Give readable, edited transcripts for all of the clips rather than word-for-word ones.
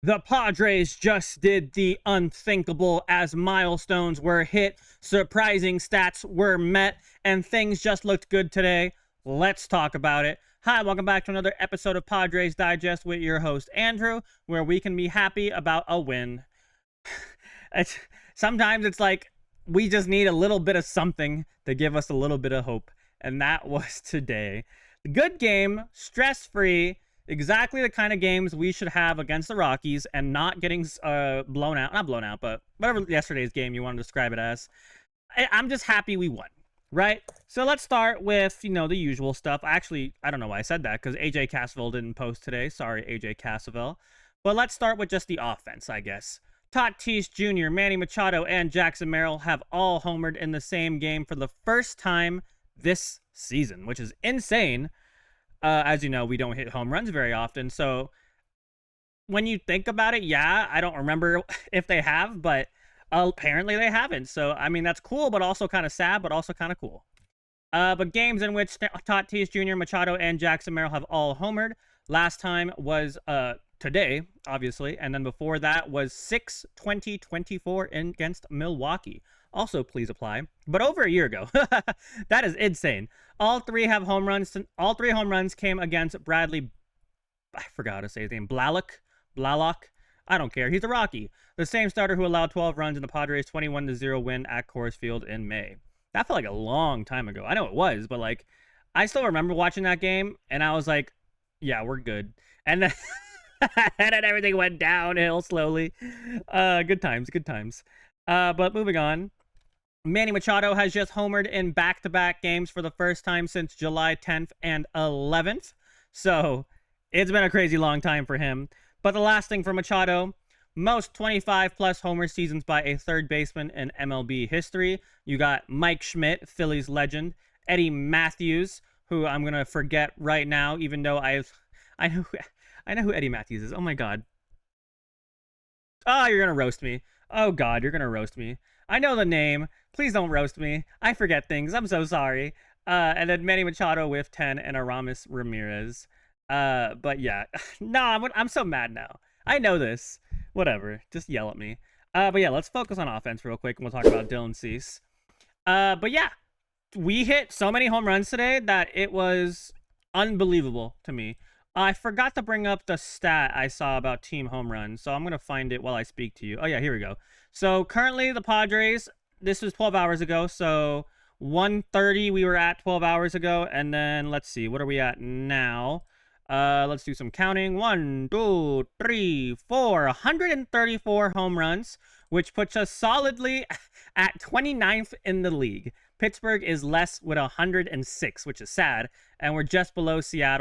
The Padres just did the unthinkable as milestones were hit, surprising stats were met, and things just looked good today. Let's talk about it. Hi, welcome back to another episode of Padres Digest with your host, Andrew, where we can be happy about a win. Sometimes it's like we just need a little bit of something to give us a little bit of hope, and that was today. Good game, stress-free, exactly the kind of games we should have against the Rockies and not getting blown out. Not blown out, but whatever yesterday's game you want to describe it as. I'm just happy we won, right? So let's start with, the usual stuff. Actually, I don't know why I said that because AJ Cassavell didn't post today. Sorry, AJ Cassavell. But let's start with just the offense, I guess. Tatis Jr., Manny Machado, and Jackson Merrill have all homered in the same game for the first time this season, which is insane. As you know, we don't hit home runs very often. So when you think about it, yeah, I don't remember if they have, but apparently they haven't. So, I mean, that's cool, but also kind of sad, but also kind of cool. But games in which Tatis Jr., Machado, and Jackson Merrill have all homered. Last time was today, obviously. And then before that was 6/20/24 against Milwaukee. Also, please apply. But over a year ago. That is insane. All three home runs came against Bradley. I forgot how to say his name. Blalock. I don't care. He's a Rocky. The same starter who allowed 12 runs in the Padres' 21-0 win at Coors Field in May. That felt like a long time ago. I know it was, but like, I still remember watching that game, and I was like, yeah, we're good. And then, and then everything went downhill slowly. Good times. But moving on. Manny Machado has just homered in back-to-back games for the first time since July 10th and 11th. So it's been a crazy long time for him. But the last thing for Machado, most 25-plus homer seasons by a third baseman in MLB history. You got Mike Schmidt, Phillies legend, Eddie Matthews, who I'm going to forget right now, even though I know who Eddie Matthews is. Oh, my God. Oh, you're going to roast me. Oh, God, you're going to roast me. I know the name. Please don't roast me. I forget things. I'm so sorry. And then Manny Machado with 10 and Aramis Ramirez. But yeah. No, I'm so mad now. I know this. Whatever. Just yell at me. But yeah, let's focus on offense real quick and we'll talk about Dylan Cease. But yeah, we hit so many home runs today that it was unbelievable to me. I forgot to bring up the stat I saw about team home runs, so I'm going to find it while I speak to you. Oh, yeah, here we go. So currently the Padres, this was 12 hours ago, so 1:30 we were at 12 hours ago, and then let's see, what are we at now? Let's do some counting. 1, 2, 3, 4, 134 home runs, which puts us solidly at 29th in the league. Pittsburgh is less with 106, which is sad, and we're just below St.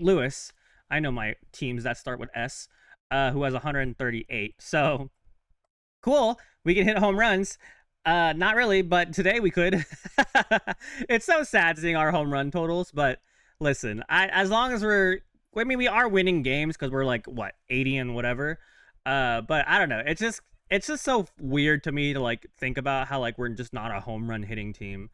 Louis. I know my teams that start with S, who has 138. So cool. We can hit home runs. Not really, but today we could. It's so sad seeing our home run totals, but listen, as long as we are winning games because we're like, 80 and whatever. But I don't know. It's just so weird to me to like think about how like we're just not a home run hitting team.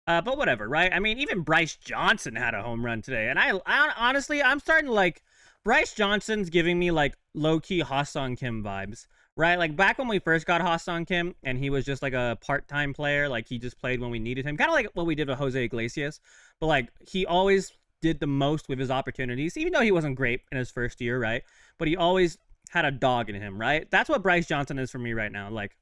But whatever, right? I mean, even Bryce Johnson had a home run today. And I honestly, I'm starting to like, Bryce Johnson's giving me like low-key Ha-Seong Kim vibes, right? Like back when we first got Ha-Seong Kim and he was just like a part-time player, like he just played when we needed him. Kind of like what we did with Jose Iglesias. But like, he always did the most with his opportunities, even though he wasn't great in his first year, right? But he always had a dog in him, right? That's what Bryce Johnson is for me right now. Like,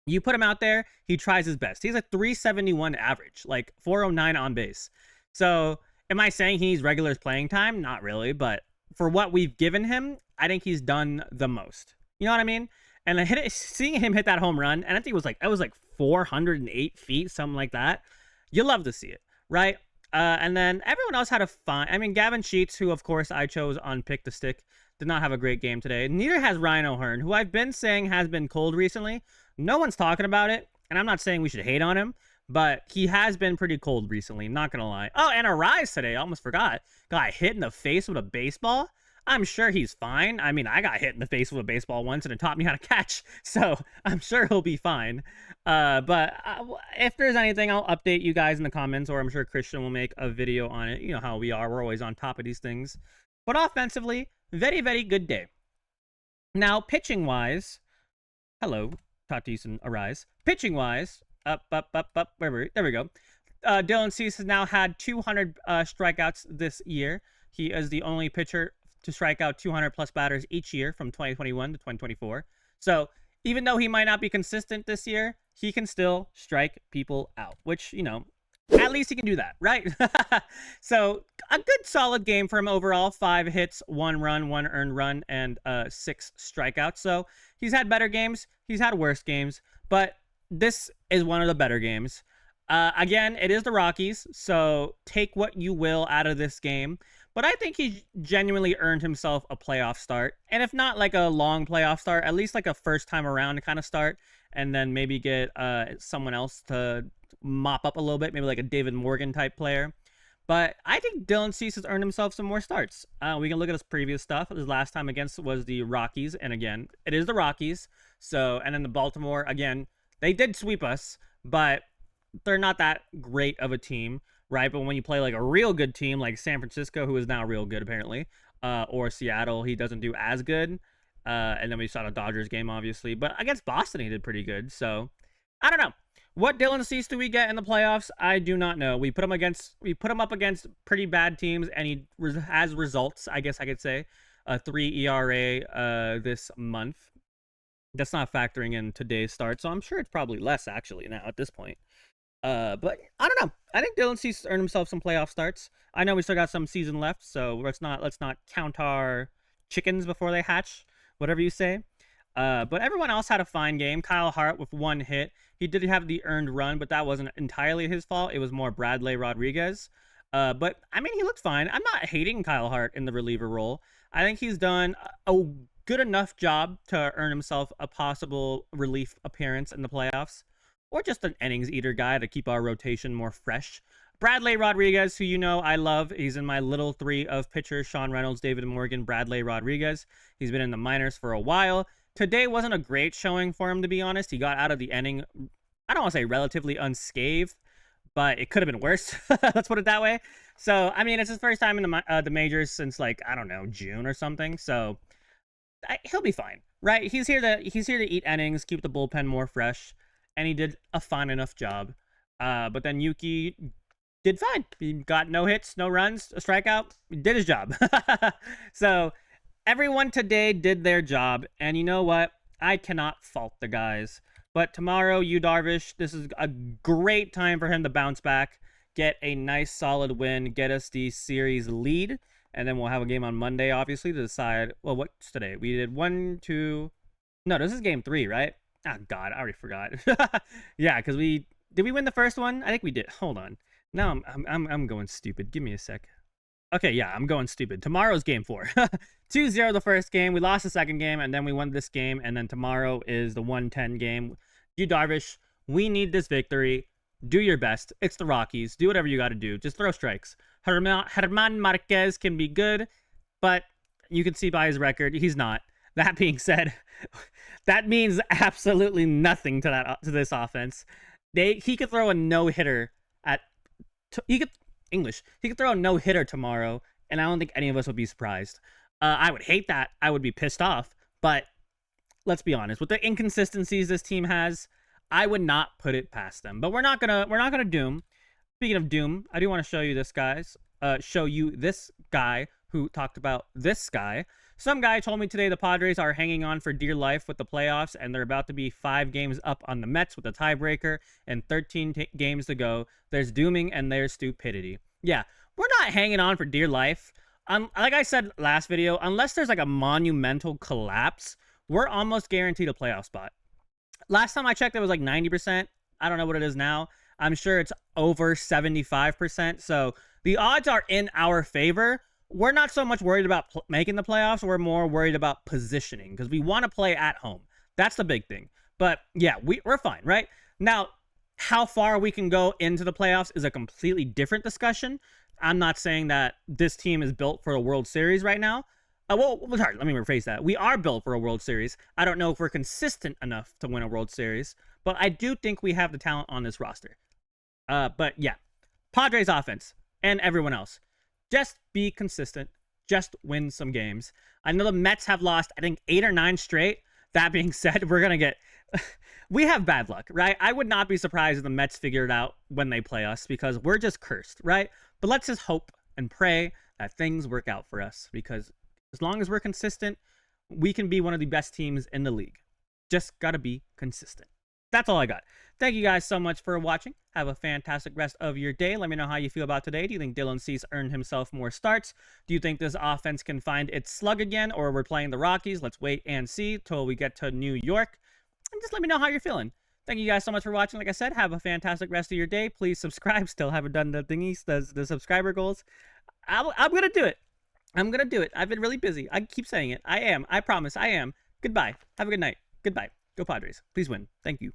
you put him out there, he tries his best. He's a 371 average, like 409 on base. So, am I saying he needs regular playing time? Not really, but for what we've given him, I think he's done the most. You know what I mean? And seeing him hit that home run, and I think it was like 408 feet, something like that. You love to see it, right? And then everyone else had a fine. I mean, Gavin Sheets, who of course I chose on Pick the Stick, did not have a great game today. Neither has Ryan O'Hearn, who I've been saying has been cold recently. No one's talking about it, and I'm not saying we should hate on him, but he has been pretty cold recently, not gonna lie. Oh, and Arraez today, I almost forgot. Got hit in the face with a baseball. I'm sure he's fine. I mean, I got hit in the face with a baseball once, and it taught me how to catch, so I'm sure he'll be fine. But if there's anything, I'll update you guys in the comments, or I'm sure Christian will make a video on it. You know how we are. We're always on top of these things. But offensively, very, very good day. Now, pitching-wise, hello, Tatis and Arraez. Pitching-wise, up, there we go. Dylan Cease has now had 200 strikeouts this year. He is the only pitcher to strike out 200 plus batters each year from 2021 to 2024. So even though he might not be consistent this year, he can still strike people out, which, you know, at least he can do that, right? So a good solid game for him overall. 5 hits, 1 run, 1 earned run, and 6 strikeouts. So he's had better games. He's had worse games. But this is one of the better games. Again, it is the Rockies, so take what you will out of this game. But I think he genuinely earned himself a playoff start. And if not like a long playoff start, at least like a first time around kind of start. And then maybe get someone else to mop up a little bit, maybe like a David Morgan type player. But I think Dylan Cease has earned himself some more starts. We can look at his previous stuff. His last time against was the Rockies. And again, it is the Rockies. So, and then the Baltimore, again, they did sweep us, but they're not that great of a team, right? But when you play like a real good team like San Francisco, who is now real good apparently, or Seattle, he doesn't do as good. And then we saw the Dodgers game, obviously. But against Boston, he did pretty good. So, I don't know. What Dylan Cease do we get in the playoffs? I do not know. We put him up against pretty bad teams, and he has results, I guess I could say. A 3 ERA this month. That's not factoring in today's start, so I'm sure it's probably less, actually, now at this point. But I don't know. I think Dylan Cease earned himself some playoff starts. I know we still got some season left, so let's not count our chickens before they hatch, whatever you say. But everyone else had a fine game. Kyle Hart with 1 hit. He did have the earned run, but that wasn't entirely his fault. It was more Bradley Rodriguez. But I mean, he looked fine. I'm not hating Kyle Hart in the reliever role. I think he's done a good enough job to earn himself a possible relief appearance in the playoffs, or just an innings eater guy to keep our rotation more fresh. Bradley Rodriguez, who you know I love, he's in my little 3 of pitchers: Sean Reynolds, David Morgan, Bradley Rodriguez. He's been in the minors for a while. Today wasn't a great showing for him, to be honest. He got out of the inning, I don't want to say relatively unscathed, but it could have been worse. Let's put it that way. So, I mean, it's his first time in the majors since, like, I don't know, June or something. So, he'll be fine, right? He's here to eat innings, keep the bullpen more fresh, and he did a fine enough job. But then Yuki did fine. He got no hits, no runs, a strikeout. He did his job. So everyone today did their job, and you know what? I cannot fault the guys. But tomorrow, Yu Darvish, this is a great time for him to bounce back, get a nice solid win, get us the series lead, and then we'll have a game on Monday, obviously, to decide, well, what's today? We did 1, 2... No, this is game 3, right? Oh, God, I already forgot. Yeah, because did we win the first one? I think we did. Hold on. Now I'm going stupid. Give me a sec. Okay, yeah, I'm going stupid. Tomorrow's game 4. 2-0 the first game. We lost the second game, and then we won this game, and then tomorrow is the 1-10 game. Yu Darvish, we need this victory. Do your best. It's the Rockies. Do whatever you got to do. Just throw strikes. German Marquez can be good, but you can see by his record, he's not. That being said, that means absolutely nothing to this offense. He could throw a no-hitter he could throw a no-hitter tomorrow, and I don't think any of us would be surprised. I would hate that. I would be pissed off. But let's be honest, with the inconsistencies this team has, I would not put it past them. But we're not gonna doom. Speaking of doom, I do want to show you this guy who talked about this guy. Some guy told me today the Padres are hanging on for dear life with the playoffs, and they're about to be 5 games up on the Mets with a tiebreaker and 13 games to go. There's dooming and there's stupidity. Yeah, we're not hanging on for dear life. Like I said last video, unless there's like a monumental collapse, we're almost guaranteed a playoff spot. Last time I checked, it was like 90%. I don't know what it is now. I'm sure it's over 75%. So the odds are in our favor. We're not so much worried about making the playoffs. We're more worried about positioning because we want to play at home. That's the big thing. But yeah, we're fine, right? Now, how far we can go into the playoffs is a completely different discussion. I'm not saying that this team is built for a World Series right now. Well, sorry, let me rephrase that. We are built for a World Series. I don't know if we're consistent enough to win a World Series, but I do think we have the talent on this roster. But yeah, Padres offense and everyone else. Just be consistent. just win some games. I know the Mets have lost, I think, 8 or 9 straight. That being said, we're going to get... we have bad luck, right? I would not be surprised if the Mets figure it out when they play us because we're just cursed, right? But let's just hope and pray that things work out for us because as long as we're consistent, we can be one of the best teams in the league. Just got to be consistent. That's all I got. Thank you guys so much for watching. Have a fantastic rest of your day. Let me know how you feel about today. Do you think Dylan Cease earned himself more starts? Do you think this offense can find its slug again, or we're playing the Rockies? Let's wait and see till we get to New York. And just let me know how you're feeling. Thank you guys so much for watching. Like I said, have a fantastic rest of your day. Please subscribe. Still haven't done the thingies, the subscriber goals. I'm going to do it. I'm going to do it. I've been really busy. I keep saying it. I am. I promise. I am. Goodbye. Have a good night. Goodbye. Go Padres. Please win. Thank you.